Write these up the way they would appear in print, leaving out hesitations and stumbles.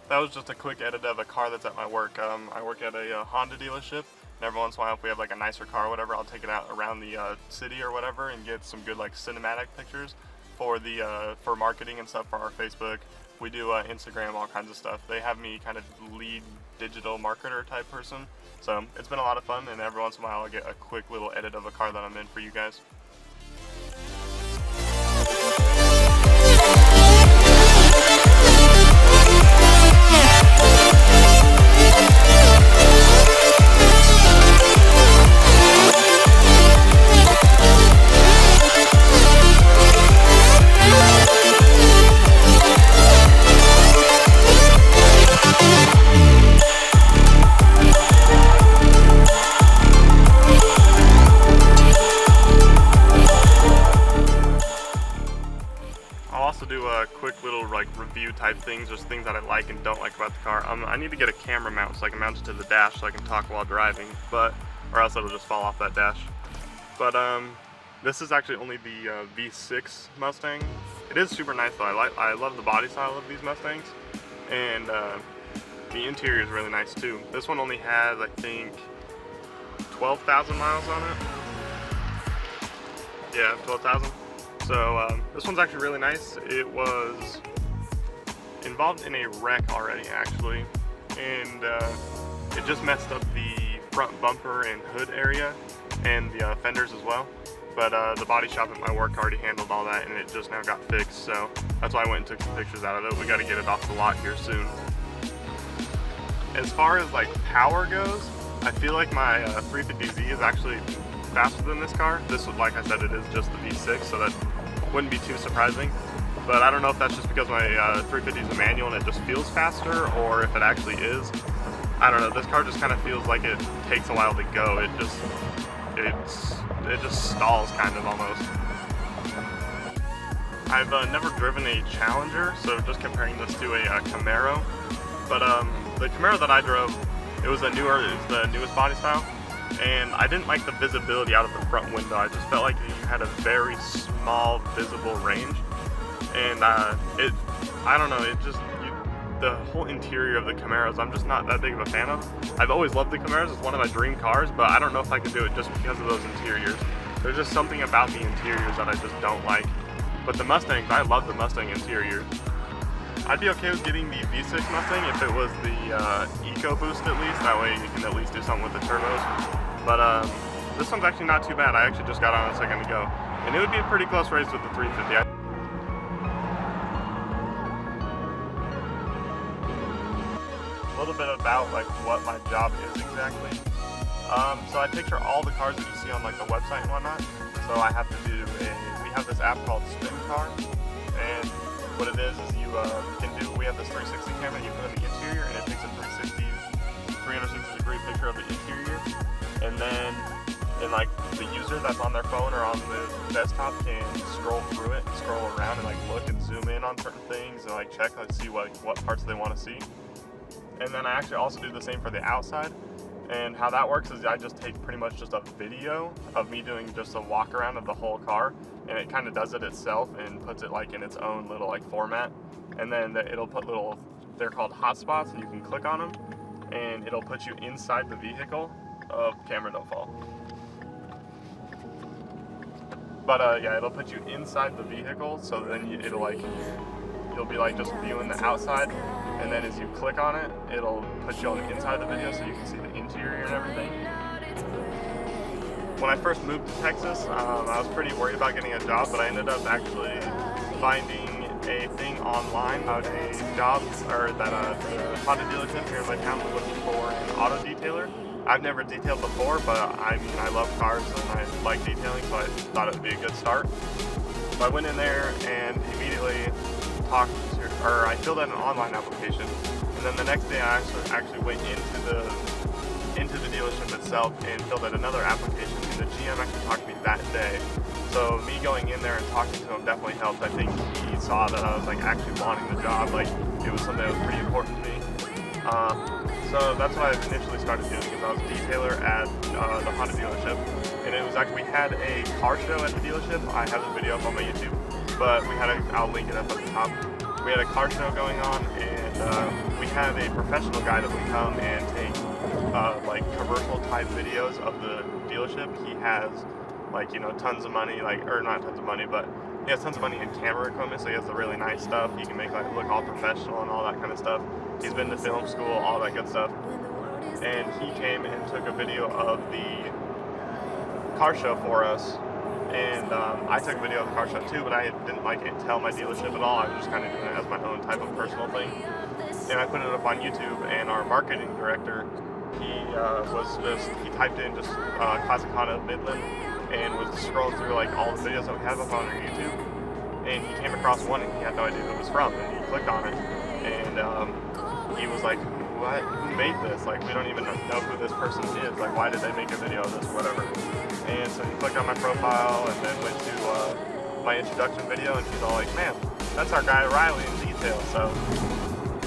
that was just a quick edit of a car that's at my work. I work at a Honda dealership, and every once in a while if we have like a nicer car or whatever, I'll take it out around the city or whatever and get some good like cinematic pictures for the for marketing and stuff for our Facebook. We do Instagram, all kinds of stuff. They have me kind of lead digital marketer type person. So it's been a lot of fun, and every once in a while I'll get a quick little edit of a car that I'm in for you guys. Do quick little like review type things, just things that I like and don't like about the car. I need to get a camera mount so I can mount it to the dash so I can talk while driving, or else it'll just fall off that dash. But this is actually only the V6 Mustang. It is super nice though. I love the body style of these Mustangs, and the interior is really nice too. This one only has, I think, 12,000 miles on it. Yeah, 12,000. So this one's actually really nice. It was involved in a wreck already actually, and it just messed up the front bumper and hood area and the fenders as well. But the body shop at my work already handled all that, and it just now got fixed, so that's why I went and took some pictures out of it. We got to get it off the lot here soon. As far as like power goes, I feel like my 350Z is actually faster than this car. This was, like I said, it is just the V6, so that wouldn't be too surprising. But I don't know if that's just because my 350 is a manual and it just feels faster, or if it actually is. I don't know. This car just kind of feels like it takes a while to go. It just stalls kind of almost. I've never driven a Challenger, so just comparing this to a Camaro. But the Camaro that I drove, it was the newest body style. And I didn't like the visibility out of the front window. I just felt like you had a very small visible range, and I don't know, the whole interior of the Camaros, I'm just not that big of a fan of. I've always loved the Camaros, it's one of my dream cars, but I don't know if I could do it just because of those interiors. There's just something about the interiors that I just don't like. But the Mustangs, I love the Mustang interior. I'd be okay with getting the V6 Mustang if it was the EcoBoost at least. That way you can at least do something with the turbos. But this one's actually not too bad. I actually just got on a second ago, and it would be a pretty close race with the 350. A little bit about like what my job is exactly. So I picture all the cars that you see on like the website and whatnot. So I have to do we have this app called SpinCar, and what it is we have this 360 camera you put in the interior, and it takes a 360 degree picture of the interior, and then like the user that's on their phone or on the desktop can scroll through it and scroll around and like look and zoom in on certain things and like check, let's see what parts they want to see. And then I actually also do the same for the outside. And how that works is I just take pretty much just a video of me doing just a walk around of the whole car, and it kind of does it itself and puts it like in its own little like format. And then it'll put they're called hotspots, and you can click on them, and it'll put you inside the vehicle. Oh, camera don't fall. But yeah, it'll put you inside the vehicle, so then you'll be like just viewing the outside, and then as you click on it, it'll put you on the inside of the video so you can see the interior and everything. When I first moved to Texas, I was pretty worried about getting a job, but I ended up actually finding a thing online about a job, or that the Honda dealership here in my town was looking for an auto detailer. I've never detailed before, but I mean, I love cars and I like detailing, so I thought it would be a good start. So I went in there and immediately I filled out an online application, and then the next day I actually went into the dealership itself and filled out another application, and the GM actually talked to me that day. So me going in there and talking to him definitely helped. I think he saw that I was like actually wanting the job, like it was something that was pretty important to me. So that's what I initially started doing, is I was a detailer at the Honda dealership, and it was actually, we had a car show at the dealership. I have the video up on my YouTube, but we had I'll link it up at the top. we had a car show going on, and we have a professional guy that would come and take like commercial type videos of the dealership. He has like, you know, tons of money, like, or not tons of money, but he has tons of money in camera equipment, so he has the really nice stuff. He can make like look all professional and all that kind of stuff. He's been to film school, all that good stuff. And he came and took a video of the car show for us. And I took a video of the car show too, but I didn't like tell my dealership at all. I was just kind of doing it as my own type of personal thing. And I put it up on YouTube, and our marketing director, he typed in just Classic Honda of Midland, and was scrolling through like all the videos that we have up on our YouTube, and he came across one, and he had no idea who it was from, and he clicked on it, and he was like, what? Who made this? Like, we don't even know who this person is. Like, why did they make a video of this or whatever? And so he clicked on my profile and then went to my introduction video, and he's all like, man, that's our guy Riley in detail. So,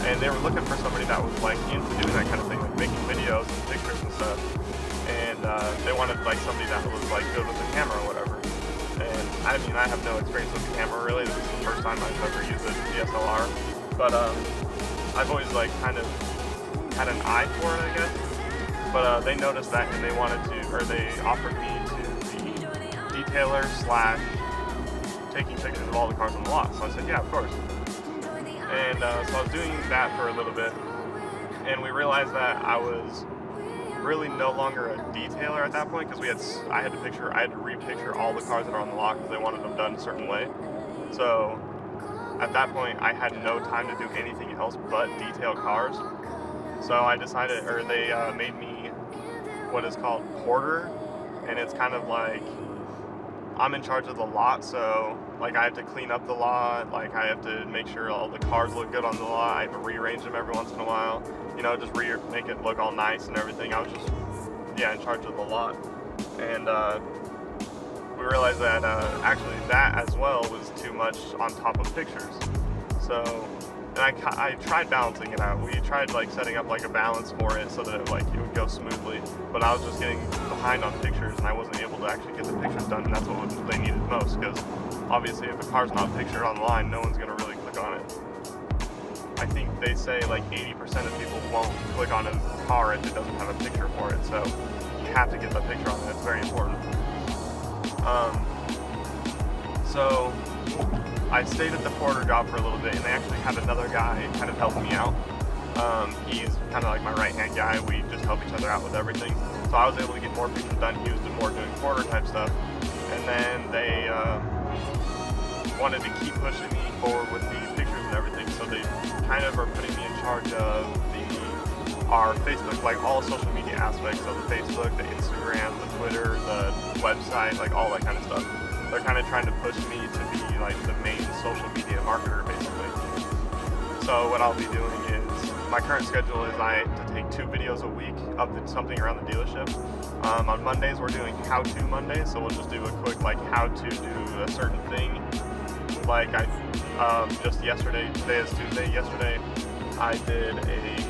and they were looking for somebody that was like into doing that kind of thing, like making videos and pictures and stuff. And they wanted like somebody that was like good with the camera or whatever. And I mean, I have no experience with the camera really. This is the first time I've ever used a DSLR. But I've always like kind of had an eye for it, I guess. But they noticed that, and they wanted to, or they offered me to be detailer / taking pictures of all the cars on the lot. So I said, yeah, of course. And so I was doing that for a little bit, and we realized that I was really no longer a detailer at that point, because I had to repicture all the cars that are on the lot because they wanted them done a certain way. So at that point, I had no time to do anything else but detail cars. So I decided, or they made me what is called porter, and it's kind of like I'm in charge of the lot, so like I have to clean up the lot, like I have to make sure all the cars look good on the lot, I have to rearrange them every once in a while, you know, just make it look all nice and everything. I was just, in charge of the lot. And we realized that actually that as well was too much on top of pictures. So, and I tried balancing it out. We tried like setting up like a balance for it so that it would go smoothly, but I was just getting behind on pictures, and I wasn't able to actually get the pictures done, and that's what they needed most, because obviously if a car's not pictured online, no one's going to really click on it. I think they say like 80% of people won't click on a car if it doesn't have a picture for it, so you have to get the picture on it. It's very important. So I stayed at the porter job for a little bit, and they actually had another guy kind of helping me out. He's kind of like my right-hand guy. We just help each other out with everything. So I was able to get more pictures done. He was more doing porter type stuff. And then they wanted to keep pushing me forward with the pictures and everything. So they kind of are putting me in charge of our Facebook, like all social media aspects. So the Facebook, the Instagram, the Twitter, the website, like all that kind of stuff. They're kind of trying to push me to be like the main social media marketer, basically. So what I'll be doing is, my current schedule is I have to take 2 videos a week of something around the dealership. On Mondays we're doing how-to Mondays, so we'll just do a quick like how to do a certain thing. Like just yesterday, today is Tuesday, yesterday I did a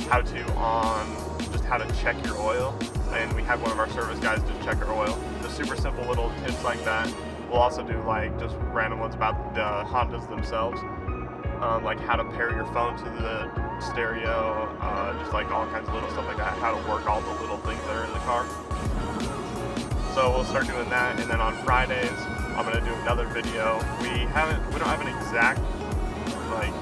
how-to on just how to check your oil, and we had one of our service guys just check our oil. Just super simple little tips like that. We'll also do like just random ones about the Hondas themselves, like how to pair your phone to the stereo, just like all kinds of little stuff like that, how to work all the little things that are in the car. So we'll start doing that, and then on Fridays I'm gonna do another video. We don't have an exact like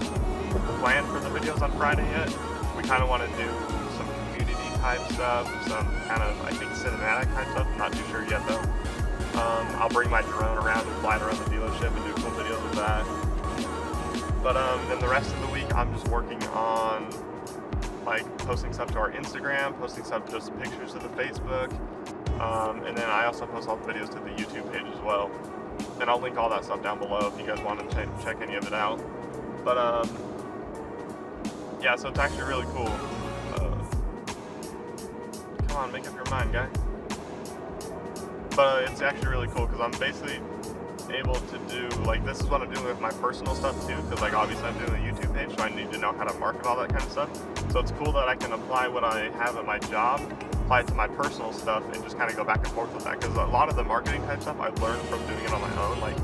plan for the videos on Friday yet. We kind of want to do some community type stuff, some kind of, I think, cinematic type stuff. I'm not too sure yet though. I'll bring my drone around and fly it around the dealership and do cool videos of that. But then the rest of the week I'm just working on like posting stuff to our Instagram, posting stuff, just pictures to the Facebook, and then I also post all the videos to the YouTube page as well. And I'll link all that stuff down below if you guys want to check any of it out. But yeah, so it's actually really cool. Come on, make up your mind, guy. But it's actually really cool because I'm basically able to do, like, this is what I'm doing with my personal stuff too, because like obviously I'm doing a YouTube page, so I need to know how to market all that kind of stuff. So it's cool that I can apply what I have at my job, apply it to my personal stuff, and just kind of go back and forth with that, because a lot of the marketing type stuff I learned from doing it on my own. Like,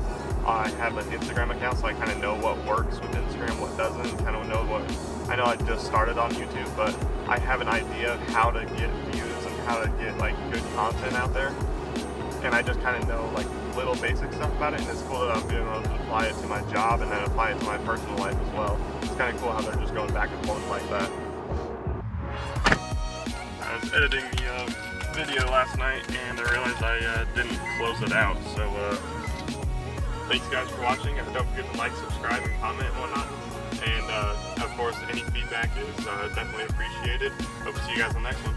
I have an Instagram account, so I kind of know what works with Instagram, what doesn't kind of know what, I know I just started on YouTube, but I have an idea of how to get views and how to get like good content out there. And I just kind of know like little basic stuff about it, and it's cool that I'm being able to apply it to my job and then apply it to my personal life as well. It's kind of cool how they're just going back and forth like that. I was editing the video last night and I realized I didn't close it out, so thanks guys for watching, and don't forget to like, subscribe, and comment and whatnot. And of course, any feedback is definitely appreciated. Hope to see you guys on the next one.